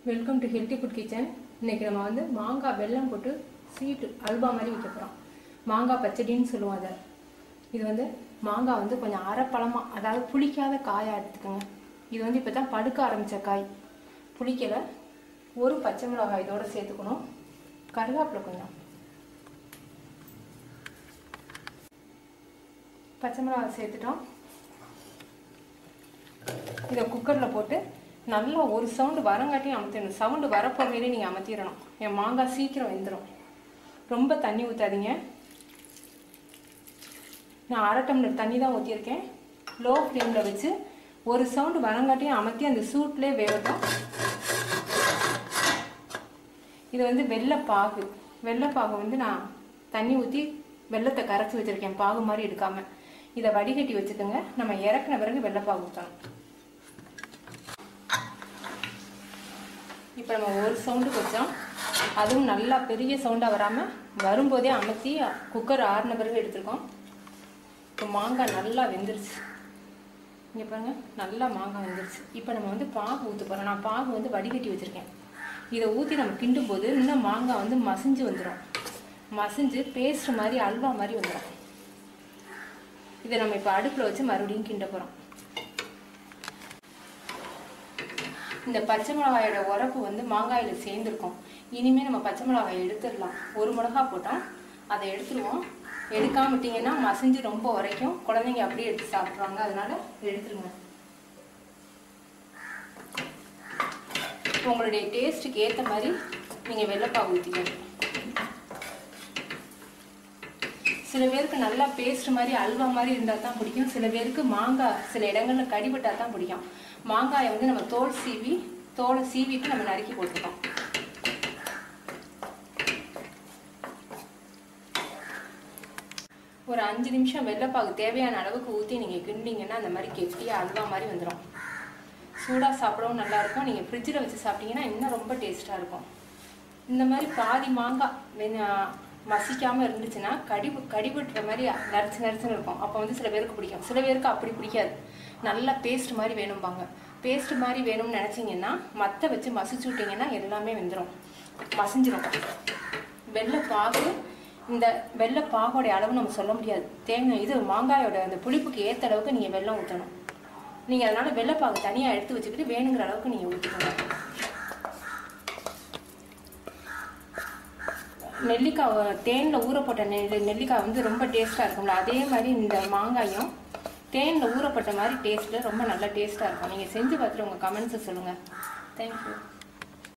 Welcome to healthy food kitchen. இன்றைக்கி நம்ம வந்து மாங்காய் வெல்லம் போட்டு ஸ்வீட்டு அல்வா மாதிரி வைக்க போகிறோம். மாங்காய் பச்சடின்னு சொல்லுவோம் அதை. இது வந்து மாங்காய் வந்து கொஞ்சம் அரைப்பழமாக, அதாவது புளிக்காத காயாக எடுத்துக்கோங்க. இது வந்து இப்போ தான் படுக்க ஆரம்பித்த காய், புளிக்கலை. ஒரு பச்சை மிளகாய் இதோடு சேர்த்துக்கணும். கருவேப்பிலை கொஞ்சம், பச்சை மிளகாய் சேர்த்துட்டோம். இதை குக்கரில் போட்டு நல்லா ஒரு சவுண்டு வரங்காட்டியும் அமுத்திடணும். சவுண்டு வரப்போகையிலே நீங்கள் அமர்த்திடணும். என் மாங்காய் சீக்கிரம் வெந்துடும். ரொம்ப தண்ணி ஊற்றாதீங்க. நான் 1/2 டம்ளர் தண்ணி தான் ஊற்றியிருக்கேன். லோ ஃப்ளேமில் வச்சு ஒரு சவுண்டு வரங்காட்டியும் அமர்த்தி அந்த சூட்லேயே வேகட்டும். இது வந்து வெள்ளைப்பாகு. வெள்ளைப்பாகு வந்து நான் தண்ணி ஊற்றி வெள்ளத்தை கரைச்சி வச்சுருக்கேன், பாகு மாதிரி எடுக்காமல். இதை வடிகட்டி வச்சுக்கோங்க. நம்ம இறக்குன பிறகு வெள்ளைப்பாகு ஊற்றணும். இப்போ நம்ம ஒரு சவுண்டுக்கு வச்சோம். அதுவும் நல்லா பெரிய சவுண்டாக வராமல் வரும்போதே அமர்த்தி குக்கர் ஆறின பிறகு எடுத்துருக்கோம். இப்போ மாங்காய் நல்லா வெந்துருச்சு. இங்கே பாருங்கள், நல்லா மாங்காய் வெந்துருச்சு. இப்போ நம்ம வந்து பாகு ஊற்ற போகிறோம். நான் பாகு வந்து வடிகட்டி வச்சுருக்கேன். இதை ஊற்றி நம்ம கிண்டும் போது இன்னும் மாங்காய் வந்து மசிஞ்சு வந்துடும். மசிஞ்சு பேஸ்ட் மாதிரி அல்வா மாதிரி வந்துடும். இதை நம்ம இப்போ அடுப்பில் வச்சு மறுபடியும் கிண்ட போகிறோம். இந்த பச்சை மிளகாயோட உரப்பு வந்து மாங்காயில் சேர்ந்துருக்கும். இனிமேல் நம்ம பச்சை மிளகாயை எடுத்துடலாம். ஒரு மிளகா போட்டோம், அதை எடுத்துருவோம். எடுக்காம விட்டிங்கன்னா மசிஞ்சு ரொம்ப உரைக்கும். குழந்தைங்க அப்படியே எடுத்து சாப்பிட்ருவாங்க. அதனால எடுத்துருங்க. உங்களுடைய டேஸ்ட்டுக்கு ஏற்ற மாதிரி நீங்கள் வெள்ளைப்பாகு ஊற்றிக்கணும். சில பேருக்கு நல்லா பேஸ்ட் மாதிரி அல்வா மாதிரி இருந்தால் தான் பிடிக்கும். சில பேருக்கு மாங்காய் சில இடங்களில் கடிபட்டால் தான் பிடிக்கும். மாங்காயை வந்து நம்ம தோலை சீவிட்டு நம்ம நறுக்கி போட்டுருக்கோம். ஒரு 5 நிமிஷம் வெள்ளைப்பாகு தேவையான அளவுக்கு ஊற்றி நீங்கள் கிண்டிங்கன்னா அந்த மாதிரி கெட்டியாக அல்வா மாதிரி வந்துடும். சூடாக சாப்பிடவும் நல்லாயிருக்கும். நீங்கள் ஃப்ரிட்ஜில் வச்சு சாப்பிட்டீங்கன்னா இன்னும் ரொம்ப டேஸ்ட்டாக இருக்கும். இந்த மாதிரி பாதி மாங்காய் மசிக்காமல் இருந்துச்சுன்னா கடிபட்டுற மாதிரி நறுச்சுன்னு இருக்கும். அப்போ வந்து சில பேருக்கு பிடிக்கும், சில பேருக்கு அப்படி பிடிக்காது. நல்லா பேஸ்ட் மாதிரி வேணும்பாங்க. பேஸ்ட் மாதிரி வேணும்னு நினச்சிங்கன்னா மற்ற வச்சு மசிச்சு விட்டிங்கன்னா எல்லாமே வெந்துடும், மசிஞ்சிடும். வெள்ளைப்பாகு, இந்த வெள்ளைப்பாகோடைய அளவு நம்ம சொல்ல முடியாது. இது மாங்காயோட அந்த புளிப்புக்கு ஏற்ற அளவுக்கு நீங்கள் வெல்லம் ஊற்றணும். நீங்கள் அதனால் வெள்ளைப்பாகு தனியாக எடுத்து வச்சுக்கிட்டு வேணுங்கிற அளவுக்கு நீங்கள் ஊற்றிக்கணும். நெல்லிக்காய் தேனில் ஊறப்பட்ட நெல்லிக்காய் வந்து ரொம்ப டேஸ்ட்டாக இருக்கும்ல, அதே மாதிரி இந்த மாங்காயும் தேனில் ஊறப்பட்ட மாதிரி டேஸ்ட்டில் ரொம்ப நல்லா டேஸ்ட்டாக இருக்கும். நீங்கள் செஞ்சு பார்த்துட்டு உங்கள் கமெண்ட்ஸை சொல்லுங்கள். தேங்க்யூ.